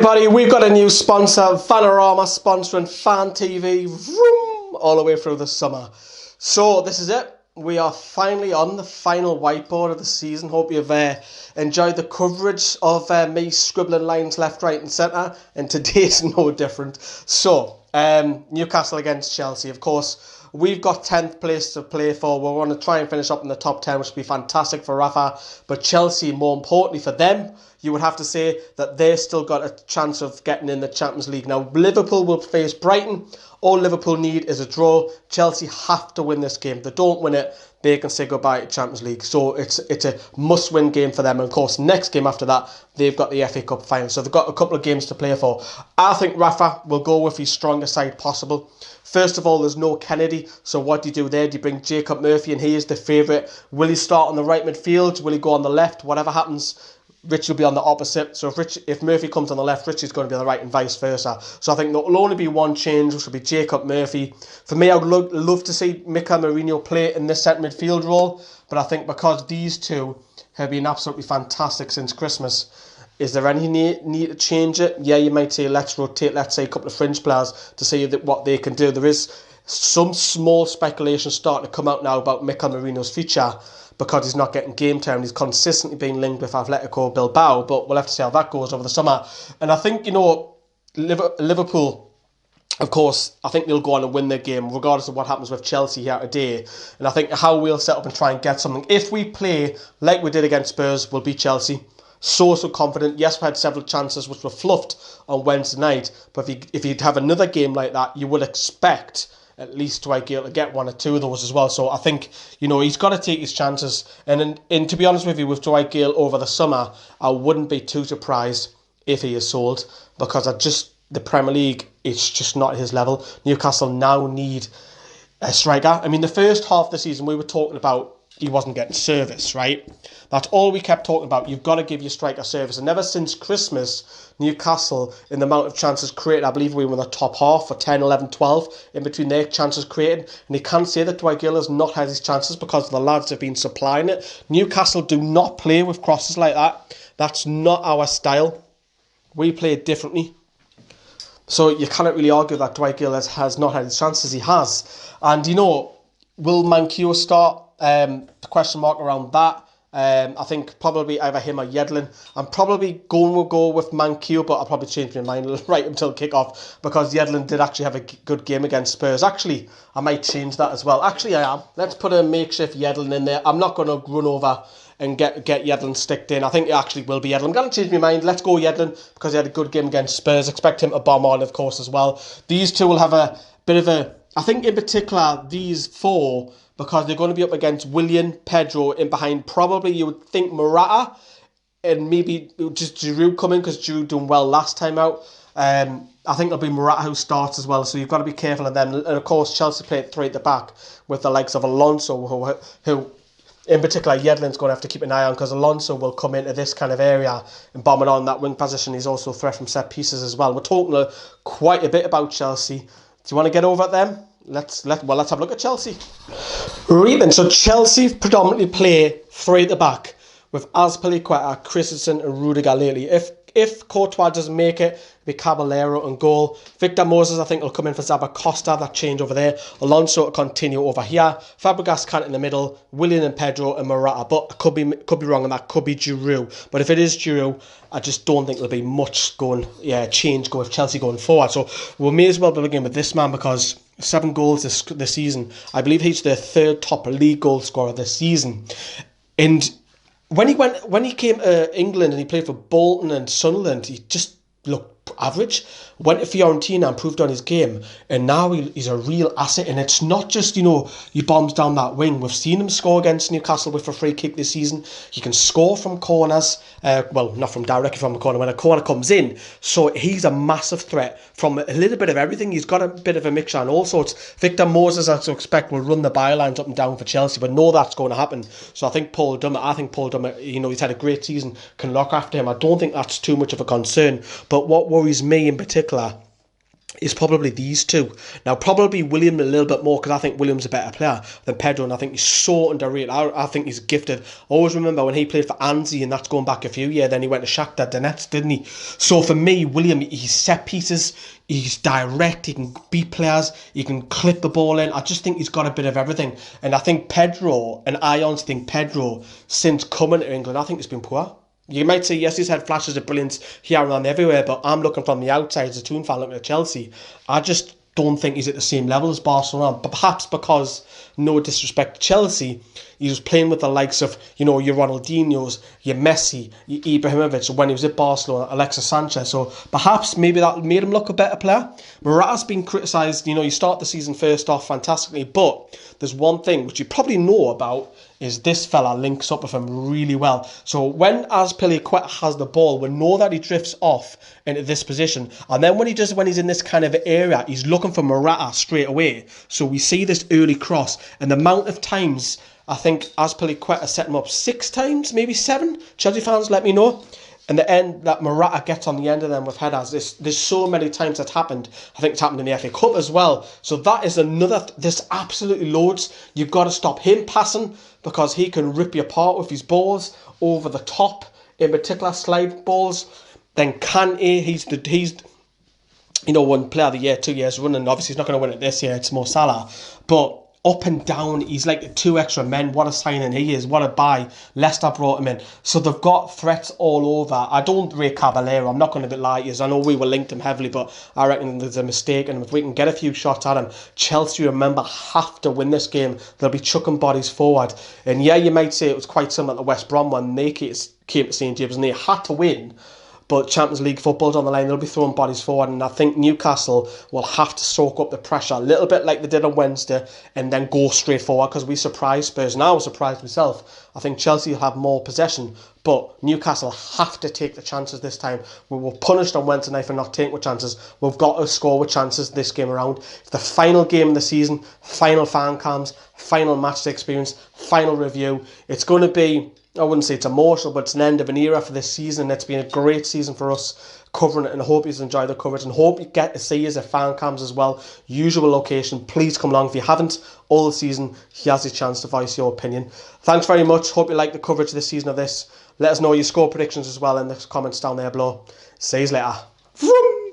everybody, we've got a new sponsor, Vanarama, sponsoring Fan TV all the way through the summer. So this is it. We are finally on the final whiteboard of the season. Hope you've enjoyed the coverage of me scribbling lines left, right and centre. And today's no different. So, Newcastle against Chelsea. Of course, we've got 10th place to play for. We're going to try and finish up in the top 10, which would be fantastic for Rafa. But Chelsea, more importantly for them, you would have to say that they've still got a chance of getting in the Champions League. Now, Liverpool will face Brighton. All Liverpool need is a draw. Chelsea have to win this game. If they don't win it, they can say goodbye to Champions League. So it's a must-win game for them. And of course, next game after that, they've got the FA Cup final. So they've got a couple of games to play for. I think Rafa will go with his strongest side possible. First of all, there's no Kennedy. So what do you do there? Do you bring Jacob Murphy, and he is the favourite? Will he start on the right midfield? Will he go on the left? Whatever happens, Rich will be on the opposite. So if Murphy comes on the left, Rich is going to be on the right and vice versa. So I think there will only be one change, which will be Jacob Murphy. For me, I would love to see Mikel Merino play in this centre midfield role. But I think because these two have been absolutely fantastic since Christmas, is there any need to change it? Yeah, you might say let's rotate, let's say a couple of fringe players to see what they can do. There is some small speculation starting to come out now about Mikel Merino's future, because he's not getting game time. He's consistently being linked with Atletico Bilbao, but we'll have to see how that goes over the summer. And I think, Liverpool, of course, I think they'll go on and win their game, regardless of what happens with Chelsea here today. And I think how we'll set up and try and get something. If we play like we did against Spurs, we'll beat Chelsea. So confident. Yes, we had several chances which were fluffed on Wednesday night, but if you'd have another game like that, you would expect at least Dwight Gale to get one or two of those as well. So I think, he's got to take his chances. And to be honest with you, with Dwight Gale over the summer, I wouldn't be too surprised if he is sold, because the Premier League, it's just not his level. Newcastle now need a striker. I mean, the first half of the season, we were talking about he wasn't getting service, right? That's all we kept talking about. You've got to give your striker service. And ever since Christmas, Newcastle, in the amount of chances created, I believe we were in the top half for 10, 11, 12 in between their chances created. And you can't say that Dwight Gill has not had his chances, because the lads have been supplying it. Newcastle do not play with crosses like that. That's not our style. We play it differently. So you cannot really argue that Dwight Gill has not had his chances. He has. And, will Manquillo start? The question mark around that. I think probably either him or Yedlin. I'm probably going to go with Manquillo, but I'll probably change my mind right until kick-off, because Yedlin did actually have a good game against Spurs. Actually, I might change that as well. Actually, I am. Let's put a makeshift Yedlin in there. I'm not going to run over and get Yedlin sticked in. I think it actually will be Yedlin. I'm going to change my mind. Let's go Yedlin, because he had a good game against Spurs. Expect him to bomb on, of course, as well. These two will have a bit of a... I think in particular, these four, because they're going to be up against Willian, Pedro, in behind probably, you would think, Morata, and maybe just Giroud coming, because Giroud doing well last time out. I think it'll be Morata who starts as well, so you've got to be careful of them. And of course, Chelsea play 3 at the back with the likes of Alonso, who in particular, Yedlin's going to have to keep an eye on, because Alonso will come into this kind of area and bomb it on that wing position. He's also a threat from set pieces as well. We're talking quite a bit about Chelsea. Do you want to get over at them? Let's have a look at Chelsea. Right then, so Chelsea predominantly play 3 at the back with Azpilicueta, Christensen and Rudiger lately. If Courtois doesn't make it, it'll be Caballero and goal. Victor Moses, I think, will come in for Zaba Costa, that change over there. Alonso to continue over here. Fabregas can't in the middle. Willian and Pedro and Morata. But I could be wrong on that. Could be Giroud. But if it is Giroud, I just don't think there'll be much change with Chelsea going forward. So we may as well begin with this man, because 7 goals this season. I believe he's the 3rd top league goal scorer this season. And when he came to England and he played for Bolton and Sunderland, he just looked average. Went to Fiorentina, improved on his game, and now he's a real asset. And it's not just, he bombs down that wing. We've seen him score against Newcastle with a free kick this season. He can score from corners, not from directly from the corner, when a corner comes in. So he's a massive threat from a little bit of everything. He's got a bit of a mixture and all sorts. Victor Moses, as to expect, will run the bylines up and down for Chelsea, but no, that's going to happen. So I think Paul Dummett, he's had a great season, can look after him. I don't think that's too much of a concern. But what worries me in particular is probably these two. Now, probably William a little bit more because I think William's a better player than Pedro, and I think he's so underrated. I think he's gifted. I always remember when he played for Anzi, and that's going back a few years, then he went to Shakhtar Donetsk, didn't he? So for me, William, he's set pieces, he's direct, he can beat players, he can clip the ball in. I just think he's got a bit of everything. And I think Pedro, and I honestly think Pedro, since coming to England, I think he's been poor. You might say, yes, he's had flashes of brilliance here and there everywhere, but I'm looking from the outside as a Toon fan looking at Chelsea. I just don't think he's at the same level as Barcelona. But perhaps because, no disrespect to Chelsea, he was playing with the likes of, your Ronaldinho's, your Messi, your Ibrahimovic, when he was at Barcelona, Alexis Sanchez. So perhaps maybe that made him look a better player. Morata's been criticised. You start the season first off fantastically, but there's one thing which you probably know about, is this fella links up with him really well. So when Azpilicueta has the ball, we know that he drifts off into this position. And then when he's in this kind of area, he's looking for Morata straight away. So we see this early cross. And the amount of times, I think Azpilicueta set him up 6 times, maybe 7. Chelsea fans, let me know. And the end that Morata gets on the end of them with headers. There's so many times that's happened. I think it's happened in the FA Cup as well. So that is another. There's absolutely loads. You've got to stop him passing because he can rip you apart with his balls over the top. In particular, slide balls. Then Kante, he's one player of the year 2 years running. Obviously, he's not going to win it this year. It's Mo Salah, but up and down, he's like 2 extra men. What a signing he is. What a buy. Leicester brought him in. So they've got threats all over. I don't rate Caballero. I'm not going to lie to you. I know we were linked him heavily, but I reckon there's a mistake. And if we can get a few shots at him, Chelsea, remember, have to win this game. They'll be chucking bodies forward. And yeah, you might say it was quite similar to West Brom when they came to St James and they had to win. But Champions League football's on the line. They'll be throwing bodies forward, and I think Newcastle will have to soak up the pressure a little bit like they did on Wednesday and then go straight forward because we surprised Spurs. And I was surprised myself. I think Chelsea will have more possession, but Newcastle have to take the chances this time. We were punished on Wednesday night for not taking with chances. We've got to score with chances this game around. It's the final game of the season, final fan cams, final match experience, final review. It's going to be, I wouldn't say it's emotional, but it's an end of an era for this season. It's been a great season for us covering it, and I hope you enjoy the coverage and hope you get to see us at fan cams as well. Usual location. Please come along. If you haven't all the season, he has a chance to voice your opinion. Thanks very much. Hope you like the coverage this season of this. Let us know your score predictions as well in the comments down there below. See you later. Vroom!